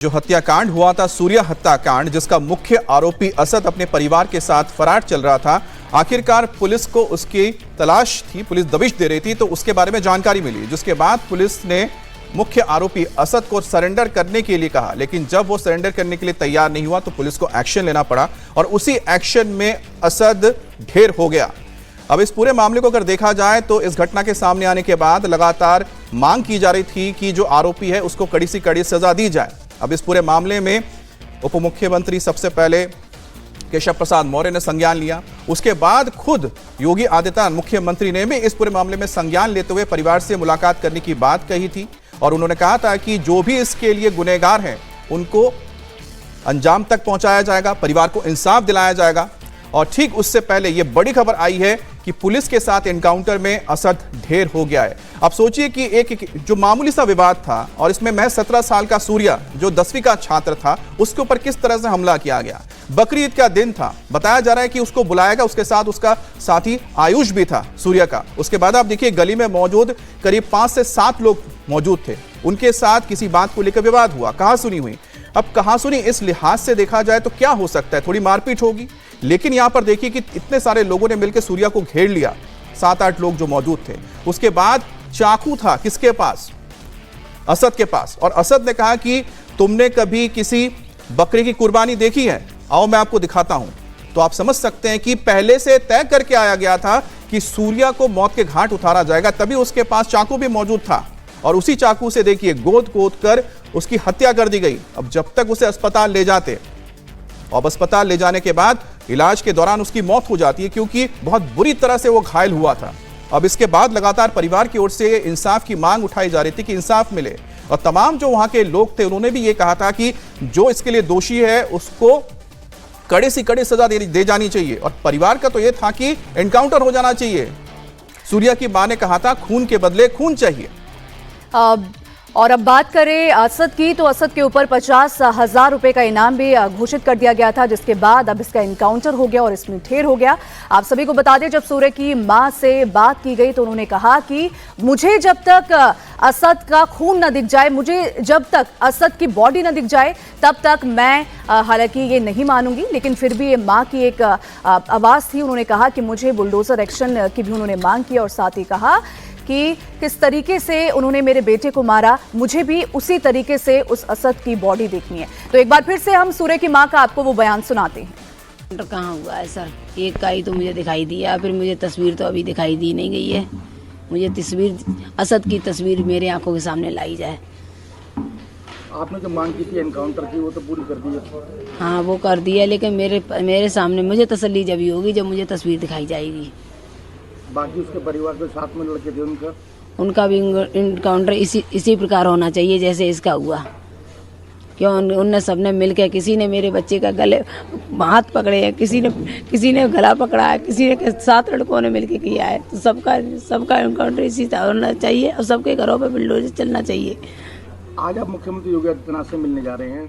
जो हत्याकांड हुआ था, सूर्या हत्याकांड, जिसका मुख्य आरोपी असद अपने परिवार के साथ फरार चल रहा था। आखिरकार पुलिस को उसकी तलाश थी, पुलिस दबिश दे रही थी, तो उसके बारे में जानकारी मिली, जिसके बाद पुलिस ने मुख्य आरोपी असद को सरेंडर करने के लिए कहा। लेकिन जब वो सरेंडर करने के लिए तैयार नहीं हुआ तो पुलिस को एक्शन लेना पड़ा और उसी एक्शन में असद ढेर हो गया। अब इस पूरे मामले को अगर देखा जाए तो इस घटना के सामने आने के बाद लगातार मांग की जा रही थी कि जो आरोपी है उसको कड़ी से कड़ी सजा दी जाए। अब इस पूरे मामले में उप मुख्यमंत्री सबसे पहले केशव प्रसाद मौर्य ने संज्ञान लिया, उसके बाद खुद योगी आदित्यनाथ मुख्यमंत्री ने भी इस पूरे मामले में संज्ञान लेते हुए परिवार से मुलाकात करने की बात कही थी और उन्होंने कहा था कि जो भी इसके लिए गुनहगार हैं उनको अंजाम तक पहुंचाया जाएगा, परिवार को इंसाफ दिलाया जाएगा। और ठीक उससे पहले यह बड़ी खबर आई है कि पुलिस के साथ एनकाउंटर में असद ढेर हो गया है। अब सोचिए कि एक जो मामूली सा विवाद था और इसमें महज 17 साल का सूर्या जो 10वीं का छात्र था उसके ऊपर किस तरह से हमला किया गया। बकरी ईद का दिन था, बताया जा रहा है कि उसको बुलाया गया, उसके साथ उसका साथी आयुष भी था सूर्या का। उसके बाद आप देखिए गली में मौजूद करीब 5 से 7 लोग मौजूद थे, उनके साथ किसी बात को लेकर विवाद हुआ, कहासुनी हुई। अब कहासुनी इस लिहाज से देखा जाए तो क्या हो सकता है, थोड़ी मारपीट होगी, लेकिन यहां पर देखिए कि इतने सारे लोगों ने मिलकर सूर्या को घेर लिया, 7-8 लोग जो मौजूद थे। उसके बाद चाकू था किसके पास? असद के पास। और असद ने कहा कि तुमने कभी किसी बकरी की कुर्बानी देखी है? आओ मैं आपको दिखाता हूं। तो आप समझ सकते हैं कि पहले से तय करके आया गया था कि सूर्या को मौत के घाट उतारा जाएगा, तभी उसके पास चाकू भी मौजूद था और उसी चाकू से देखिए गोद कर उसकी हत्या कर दी गई। अब जब तक उसे अस्पताल ले जाते और अस्पताल ले जाने के बाद इलाज के दौरान उसकी मौत हो जाती है, क्योंकि बहुत बुरी तरह से वो घायल हुआ था। अब इसके बाद लगातार परिवार की ओर से इंसाफ की मांग उठाई जा रही थी कि इंसाफ मिले और तमाम जो वहां के लोग थे उन्होंने भी ये कहा था कि जो इसके लिए दोषी है उसको कड़े से कड़े सजा दे जानी चाहिए। और परिवार का तो यह था कि एनकाउंटर हो जाना चाहिए। सूर्या की मां ने कहा था खून के बदले खून चाहिए। और अब बात करें असद की, तो असद के ऊपर 50,000 रुपए का इनाम भी घोषित कर दिया गया था, जिसके बाद अब इसका एनकाउंटर हो गया और इसमें ढेर हो गया। आप सभी को बता दें, जब सूर्य की मां से बात की गई तो उन्होंने कहा कि मुझे जब तक असद का खून न दिख जाए, मुझे जब तक असद की बॉडी न दिख जाए, तब तक मैं हालांकि ये नहीं मानूंगी। लेकिन फिर भी ये मां की एक आवाज़ थी, उन्होंने कहा कि मुझे बुलडोजर एक्शन की भी उन्होंने मांग की और साथ ही कहा कि किस तरीके से उन्होंने मेरे बेटे को मारा, मुझे भी उसी तरीके से उस असद की बॉडी देखनी है। तो एक बार फिर से हम सूर्य की मां का आपको वो बयान सुनाते हैं। कहाँ हुआ है सर? एक का ही तो मुझे दिखाई दिया, फिर मुझे तस्वीर तो अभी दिखाई दी नहीं गई है। मुझे तस्वीर, असद की तस्वीर मेरे आंखों के सामने लाई जाए। आपने जो मांग की थी एनकाउंटर की, वो तो पूरी कर दी है? हाँ, वो कर दी है, लेकिन मेरे सामने मुझे तसल्ली जब होगी जब मुझे तस्वीर दिखाई जाएगी। बाकी उसके परिवार के साथ में लड़के थे उनका भी इनकाउंटर इसी प्रकार होना चाहिए जैसे इसका हुआ। क्यों उनने सबने मिलकर, किसी ने मेरे बच्चे का गले हाथ पकड़े हैं, किसी ने गला पकड़ा है, किसी ने 7 लड़कों ने मिलकर किया है। तो सबका इनकाउंटर इसी तरह होना चाहिए और सबके घरों पर बुलडोजर चलना चाहिए। आज आप मुख्यमंत्री योगी आदित्यनाथ से मिलने जा रहे हैं,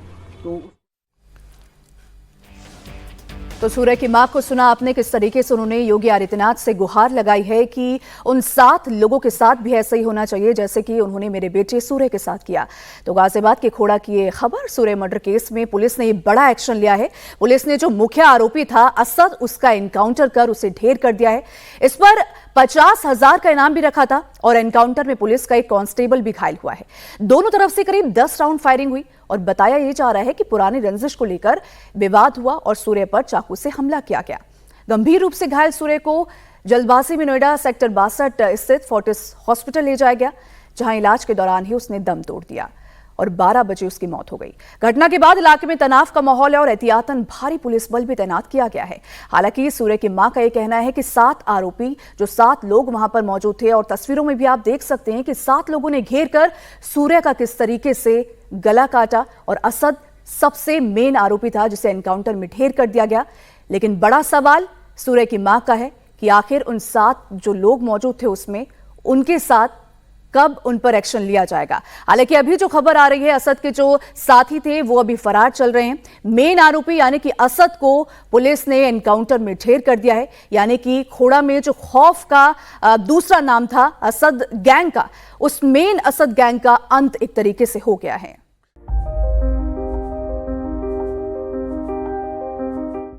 तो सूर्य की मां को सुना आपने किस तरीके से उन्होंने योगी आदित्यनाथ से गुहार लगाई है कि उन 7 लोगों के साथ भी ऐसा ही होना चाहिए जैसे कि उन्होंने मेरे बेटे सूर्य के साथ किया। तो गाजियाबाद के खोड़ा की ये खबर, सूर्य मर्डर केस में पुलिस ने ये बड़ा एक्शन लिया है। पुलिस ने जो मुख्य आरोपी था असद, उसका एनकाउंटर कर उसे ढेर कर दिया है। इस पर 50,000 का इनाम भी रखा था और एनकाउंटर में पुलिस का एक कांस्टेबल भी घायल हुआ है। दोनों तरफ से करीब 10 राउंड फायरिंग हुई और बताया यह जा रहा है कि पुरानी रंजिश को लेकर विवाद हुआ और सूर्य पर चाकू से हमला किया गया। गंभीर रूप से घायल सूर्य को जल्दबाजी में नोएडा सेक्टर 62 स्थित फोर्टिस हॉस्पिटल ले जाया गया, जहां इलाज के दौरान ही उसने दम तोड़ दिया और 12 बजे उसकी मौत हो गई। घटना के बाद इलाके में तनाव का माहौल है और एहतियातन भारी पुलिस बल भी तैनात किया गया है। हालांकि सूर्य की मां का यह कहना है कि 7 आरोपी, जो 7 लोग वहां पर मौजूद थे, और तस्वीरों में भी आप देख सकते हैं कि 7 लोगों ने घेर कर सूर्य का किस तरीके से गला काटा और असद सबसे मेन आरोपी था जिसे एनकाउंटर में ढेर कर दिया गया। लेकिन बड़ा सवाल सूर्य की मां का है कि आखिर उन 7 जो लोग मौजूद थे उसमें, उनके साथ कब उन पर एक्शन लिया जाएगा। हालांकि अभी जो खबर आ रही है, असद के जो साथी थे वो अभी फरार चल रहे हैं। मेन आरोपी यानी कि असद को पुलिस ने एनकाउंटर में ढेर कर दिया है। यानी कि खोड़ा में जो खौफ का दूसरा नाम था असद गैंग का, उस मेन असद गैंग का अंत एक तरीके से हो गया है।